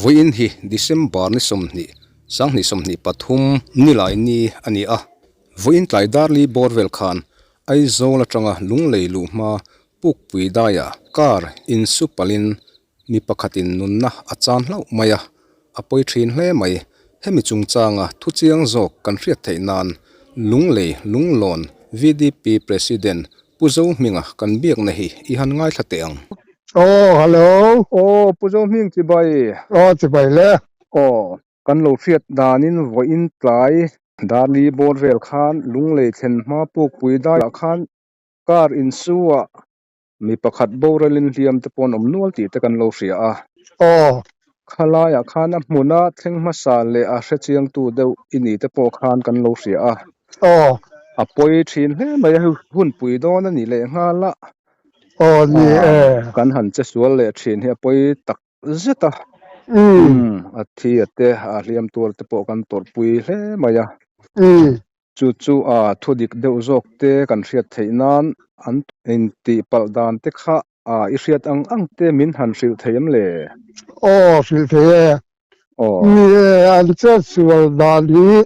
Vuin hi December ni somni sang ni somni pathum ni lai ni ani a vuin tlai darli borvel khan ai zola tanga lunglei lu ma puk pui daya kar in supalin mi pakhatin nunna achan hlau maya apoi thin hle mai hemi chungchanga thuchiang zok kan hriat theinan lunglei lunglon VDP president puzo minga kan biak na hi I han ngai thlateang Oh, hello. puzo ming chi bai Oh, chị bảy lẽ. kan lo hriat danin voin tlai darli borvel khan lunglei thlen ma puk pui daya khan kar in suwa mi pakhat boralin hliam te pon om nual ti te kan lo hria a Oh, khalaya khan a hmuna thlengma sal le a hrechiang tu deuh ini te pawh khan kan lo hria a oh, apoi thin hle mai hun pui dawn ani le ngala oh, ni kan han che sual le thin hi apoi tak zeta a thi ate a hliam tur te pawh kan tor pui hle mai a chu a thudik deuh zawk te kan hriat theinan an in ti pal dan te kha I hriat ang te min han hriu theiam le oh, chị thế. Ni anh chết sửa đàn đi.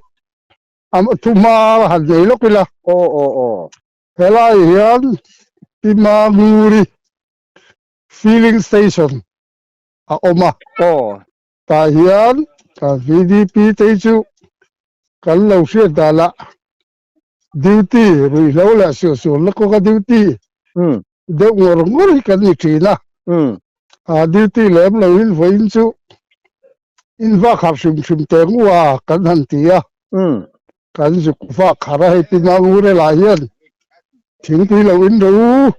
Thu ma hạt giấy lúc kia là. Thế là hiện Timaguri filling station. Oma. Ta hiện ta VDP tây chu. Kan lâu xuyên ta là duty rồi lâu là sửa nó có cái duty. Đeo ngor kan ni trina. Duty lem lo in voin chu. In va khap sum teng wa kan han tia kan zu fa khara he Timaguri la hian thing ti lo in ro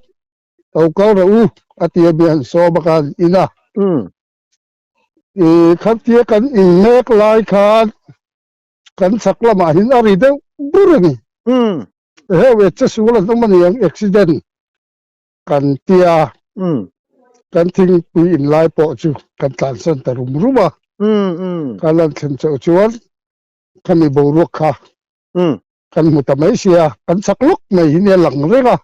tau ko ro atia bian so bakan ina khap tia kan in mek lai khan kan sakla ma hin ari de burani he we cha sula to man yang accident kan tia kan thing pi in lai po chu kan tan san tarum ruma kalan thlen cho chuan kan ni bo ro kha kan mutamai sia kan sakluk mai hin lang rega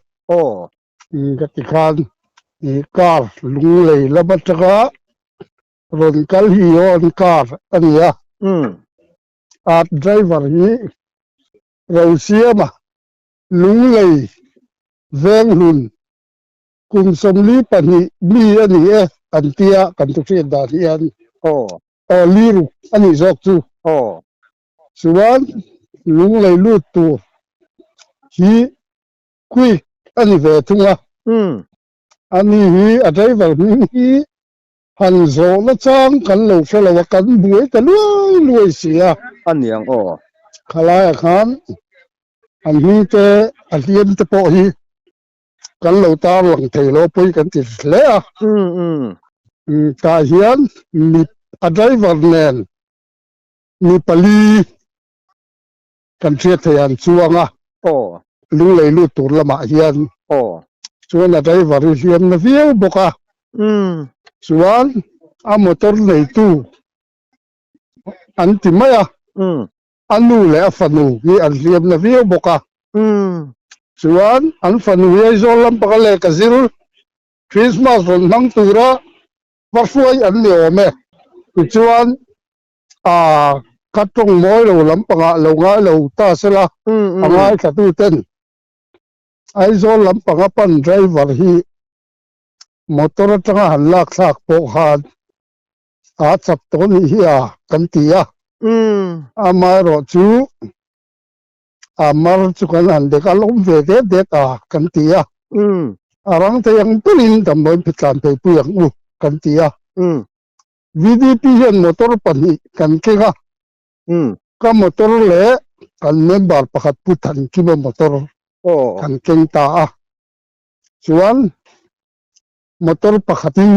ka ti khan car lunglei labataka ron kal hi on car ania at driver hi rausiama lunglei venglun kun somli pani mi ani antia kan tu fi da hian liru ani zok chu suwan lunglei lut tu hi quick ani ve thunga ani hi a driver hi han zo la chang kan lo fela kan buai ta lui sia aniang khalaya khan an hi te a lian te po hi kan lo tar lang thei lo pui kan ti hle a ta hian mi a driver nen mi pali kan thia theian chuanga lunglei lut tur lama hian chuan a driver hian na viau boka chuan a motor nei tu an ti maya anu le a fanu hi an hliam na viau boka chuan an fanu hi zol lam paka le ka zil Christmas ron mang tura varfuai an le ome chuan katong moi lo lam panga lo nga lo ta sela angai ka tu ten ai zol lam panga pan driver hi motor tanga han lak thak po han chap to ni hi kan tia amai ro chu amar chu kan han de ka lom ve de ta kan tia arang te yang tunin tamboi pitlan pe pu yang kan tia VDP hian motor pani kan kenga ka motor le kan member pakhat pu than ki motor kan keng ta chuan motor pakhatin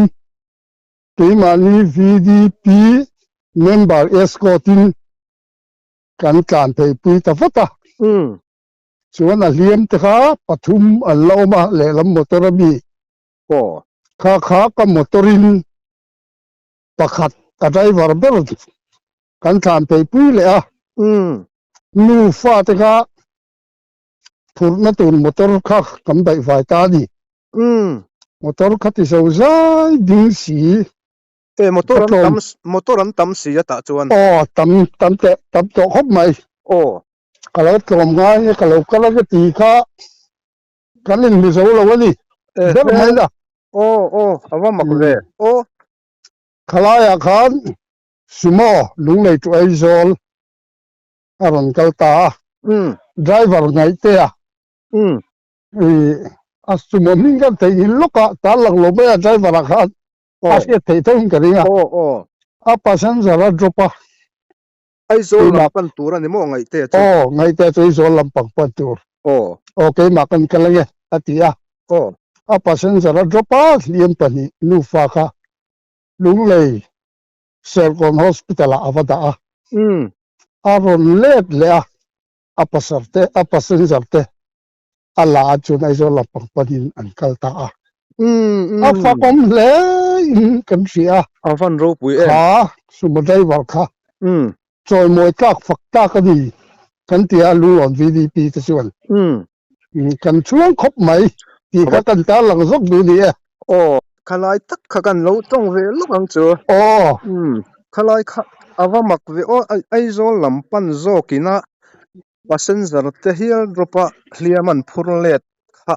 keimani VDP member escortin kan tlan pe pu ta fata chuan a hliam te kha pathum an loma le lam motor mi kha ka motorin pakhat a driver ber kan tlan pe pu le nu fa te kha phur na tun motor kha kam bai vai ta ni motor kha ti so zai ding si motor an tam si ata chuan tam to khop mai kalau tom ngai kalau kala cái ti kha kan in mi so lo ni dar mai da awa mak ve khalaya khan sumo lung nei tu ai zol aron kalta driver ngai te sumo ning kan te in loka ta lang lo ba driver khan se te thong ka ringa a passenger a dropa ai zol lampan tur ani mo ngai te ngai te chu zol lampang pan tur okay makan kalenge atia a passenger a dropa liam pani nu fa kha lung lei Sercon Hospital avada aron let le a passenger te ala chun ai zo lapang panin an kalta a fa kom le in kan ria avan ro pui kha sumodai war kha choi moi tak fak ta ka ni kan tia lu on VDP te chuan kan chuang khop mai ti ka kan ta lang zok du ni khalai tak kha kan lo tong ve lok ang chu khalai kha awa mak ve ai zo lampan zo kina passenger te hial dropa hliaman phurlet kha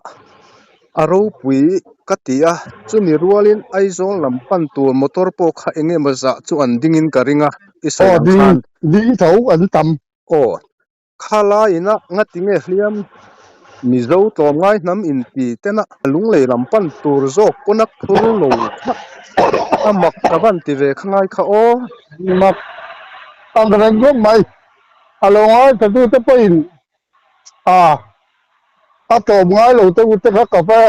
aro pui katia chumi rualin ai zo lampan tur motor po kha enge maza chu an dingin karinga isai khan ding thau an tam khala ina ngatinge hliam mizo tom ngai nam in pi tena lunglei lampan tur zo konak phur lo amak kaban ti ve khangai kha mak angrang go mai alongai ta tu te pain a tom ngai lo te ut kha ka fa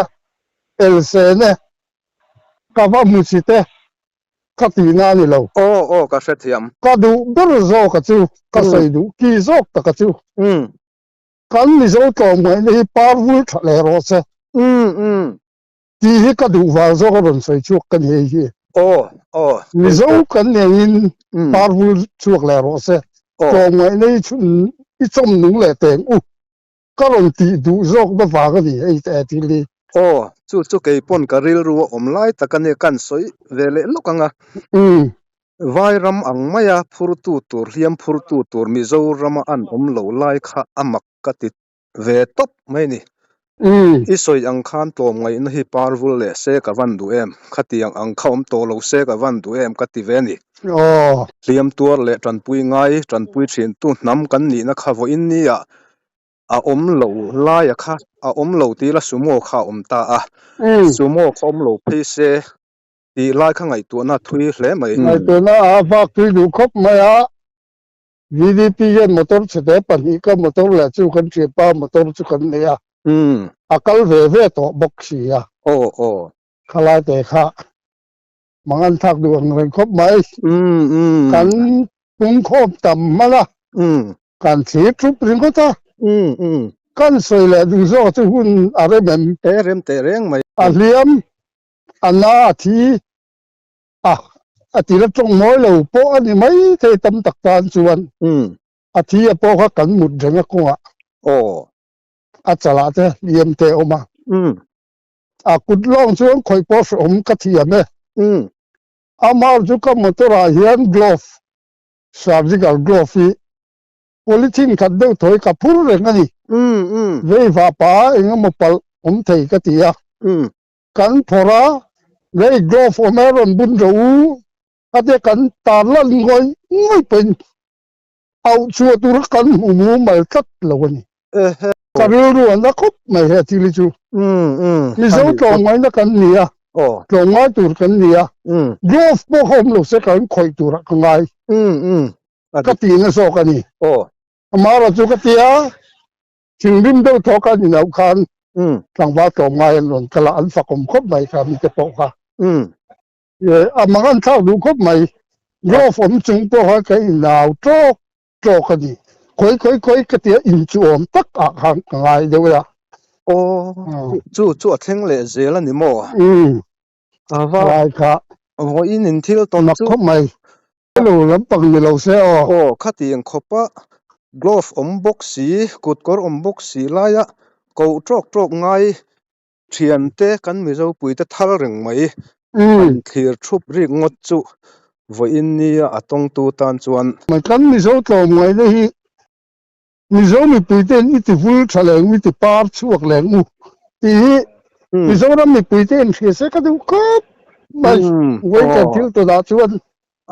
LC ne ka fa musite ka ti na ni lo ka sethiam ka du ber zo ka chu ka sai du ki zo ta ka chu kan mi zo tom ngai ni par vu tha le ro se ti hi ka du wa zo ka ron sai chu kan he hi mi zo kan ne in par vu chu le ro se tom ngai ni chun i chom nung le teng ka ron ti du zo ba wa ka ni ai ta ti li chu ke pon ka ril ru om lai takane kan soi vele lokanga vai ram ang maya phurtu tur hliam phurtu tur mizo rama an om lo lai kha amak katit ve top mai ni isoi ang khan tom ngai na hi parvul le se ka van du em khati ang khom to lo se ka van du em kati ve ni hliam tur le tranpui ngai tranpui thin tu nam kan ni na kha vo in ni a om lo lai kha a om lo ti la sumo kha om ta sumo khom lo phe se ti lai kha ngai tu na thui hle mai ngai tu na fa tu du khop mai VDP ye motor che de pan hi ka motor la chu kan che pa motor chu kan ne akal ve to boxi khala te kha mangan thak du ang khop mai kan tung khop tam mala kan thi trup ring ko ta kan soi le du zo chu hun are mem te reng mai aliam ana thi ti la trong moi lo po ani mai the tam tak tan chuan thi po kha kan mut renga ko chala te liam te oma kut long chuan khoi po om ka thi ame amar chu ka motora hian glove surgical glove polythene khat deuh thoi ka phur renga ni vei va pa enga mopal om thei ka tia kan phora vei glove omeron bun ro ate kan tar lan ngoi ngoi pen au chua tur kan mu mal tat lawani kabiru na khop mai he ti li chu mi zo tong mai na kan nia tong mai tur kan nia glove po hom lo se kan khoi tur ka ngai ka ti na so ka ni amara chu ka tia chingrim do tho ka ni nau khan tang ba tong mai lon kala an fa kom khop mai ka mi te po ka amangan thau du khop mai glove om chung po ha ka inau to ka ni khoi ka tia in chu om tak hang ngai de wa chu theng le zel ani mo awa ka vo in thil ton chu khop mai lo lam pang ni lo se khati ang khopa glove om box si kut kor om box si la ya ko trok ngai thian te kan mizo pui te thal reng mai um thir thup ri ngot chu voin ni atong tu tan chuan mà kan mi zo tlom ngai le hi mi zo mi pui ten i ti vul thaleng mi ti par chuak leng mu ti mi zo ram mi pui ten thia se ka du ko mai wait until to da chuan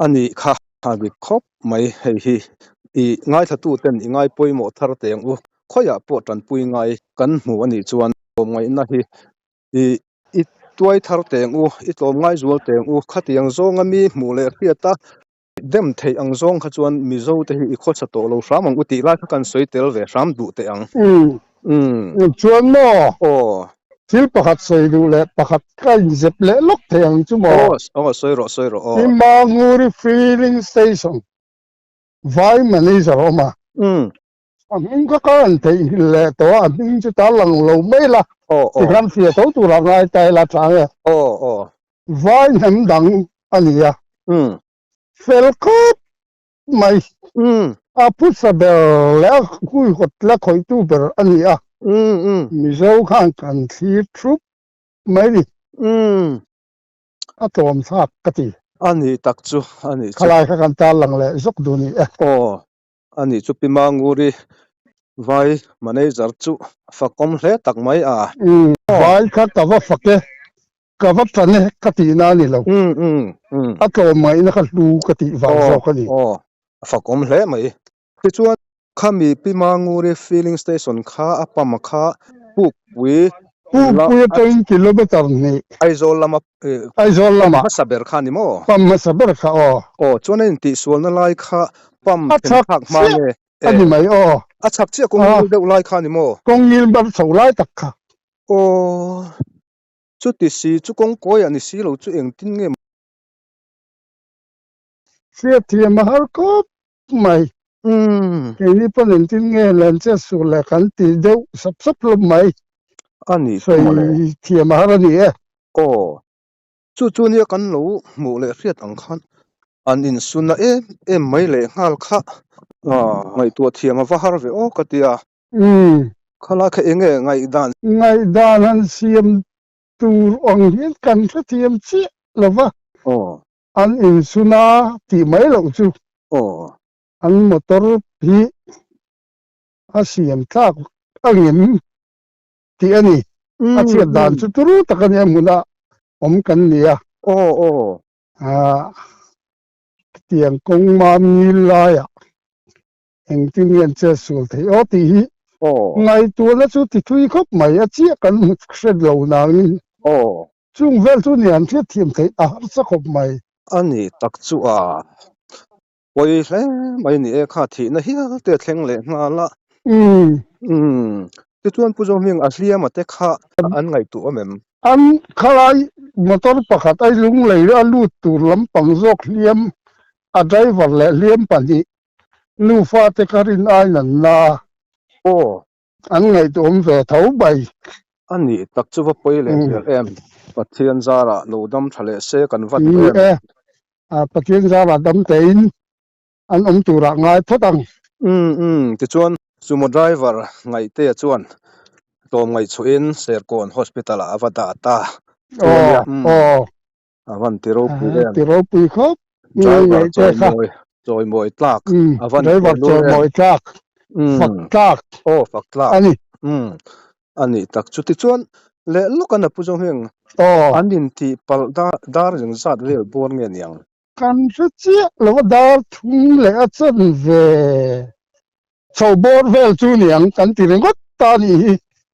ani kha bi khop mai hei hi i ngai thatu ten i ngai poimo thar teng u khoya po tan pui ngai kan hmu ani chuan ngai na hi i tuai thar teng u i tlom ngai zual teng u khatiang zonga mi hmu le khiata dem thei ang zong kha chuan mizo te hi i kho cha to lo hramang uti lai kha kan soi tel ve hram du te ang chuan mo o thil pakhat soi du le pakhat kai zep le lok theng chu mo soi ro i Manguri filling station vai manager oma anh có anh thì là tổ anh chứ ta lần lâu mấy là thì làm việc tổ tụ là ngay tại là chẳng à vai nằm đằng anh à fel cốt mày put sa bel là cùi gọt là khói tu bel anh à mi dâu khang cần thi trup mấy đi tôm sáp cái gì ani takchu ani khalai kha kan ta lang le zok du ni ani chu Pimanguri vai manager chu fakom hle tak mai a vai kha ta va fake ka va tane ka ti na ni lo to mai na kha lu ka ti va zo ka ni fakom hle mai ti chuan khami Pimanguri filling station kha apam kha puk wi pui 10 kilometer ni aizol lama saber kha ni mo pam saber kha chuan ti sual na lai kha pam thak ma ne ani mai achak che kong de lai kha ni mo kong ngil bar so lai tak kha chu ti si chu kong koi ani si lo chu eng tin nge sia thiam har ko mai ke ni panen tin nge lan che su la kan ti deu sap lo mai ani sai thiam har ani chu ni kan lo mu le riat ang khan an in suna em mai le ngal kha ngai tu thiam va har ve ka tia khala kha enge ngai dan an siam tur ong hian kan tha thiam chi lova an in suna ti mai lo chu an motor hi a siam thak angin ti ani a chia dan chu turu takan ya muna om kan nia tiang kong ma mi la ya eng tin yan che sul thei ti hi ngai tu la chu ti thui khop mai a chia kan shed lo na ni chung vel chu nian thia thiam thei a har sa khop mai ani tak chu oi hle mai ni kha thi na hi te thleng le nga la ti chuan pu jong hing a hliam ate kha an ngai tu amem an khalai motor pakhat ai lung lei a lut tur lampang zok hliam a driver le hliam pani nu fa te karin ai nan na an ngai tu ve thau bai ani tak chu va poi le em pathian zara lo dam thale se kan vat pathian zara dam tein an tura ngai thotang ti chuan sumo driver ngai te chuan tom ngai chuin serkon hospital avada ta avan tiro pui khop driver choi moi tlak avan driver choi moi tlak fak tlak ani tak chu ti chuan le lokana pu jong heng anin ti pal dar jeng zat vel bor nge niang kan chi lo dar thung le a chen ve chau bor vel chu niang kan ti rengot ta ni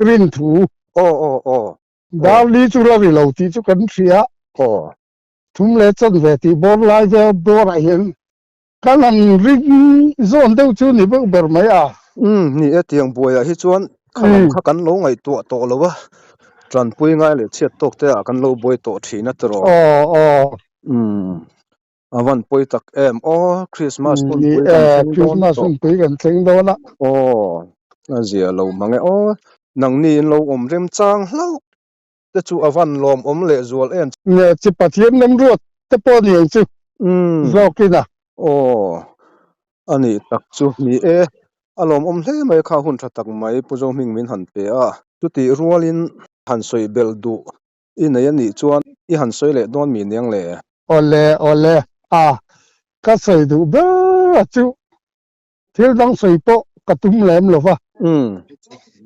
rin thu dar li chu la ri lo ti chu kan thria thum le chen ve ti bor lai ve bor a hian kan an ring zon deuh chu ni ber mai ni tiang boya hi chuan khalam kha kan lo ngai to lo wa tran pui ngai le chet tok te kan lo boi to thina tro avan poi tak em Christmas Christmas pui kan thleng do na azia lo mange nang ni lo om rem chang hlo te chu avan lom om le zual en ne chi pathian nam ruat te po ni chu zokina ani tak chu ni alom om hle mai kha hun tha tak mai pu jong ming min han pe chuti rualin han soi bel du i nei ani chuan i han soi le don mi niang le ole ka soi du ba chu thil dang soi to katum lem lova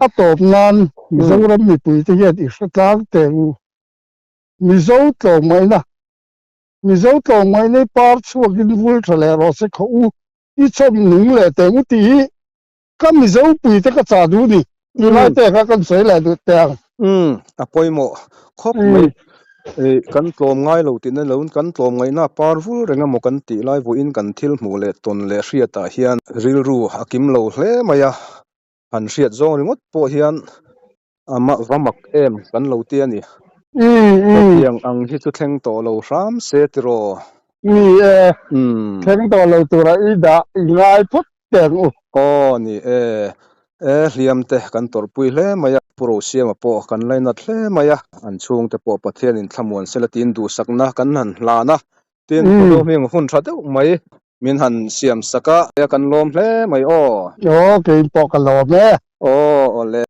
a top nan mizoram mi pui te yet i hratlang te mizo tlong mai na mizo tlong mai nei par chuakin vul thale ro se kho u i chom ning le te u ti ka mizo pui te ka cha du ni ni lai te ka kan soi le du te a poimo khop mai kan tlom ngai lo tin lo kan tlom ngai na par vul renga mo kan ti lai vo in kan thil mu le ton le hriata hian ril ru akim lo hle maya an hriat zong ringot po hian ama vamak em kan lo ti ani yang ang hi chu thleng to lo ram se tiro ni thleng to lo tura i da ngai phut teng u ni hliam te kan tor pui hle maya puro siama po kan lainat hle maya an chung te po pathian in thlamuan selatin du sakna kan han lana tin photo ming hun tha deuh mai min han siam saka kan lom hle mai ke po kan lom le ole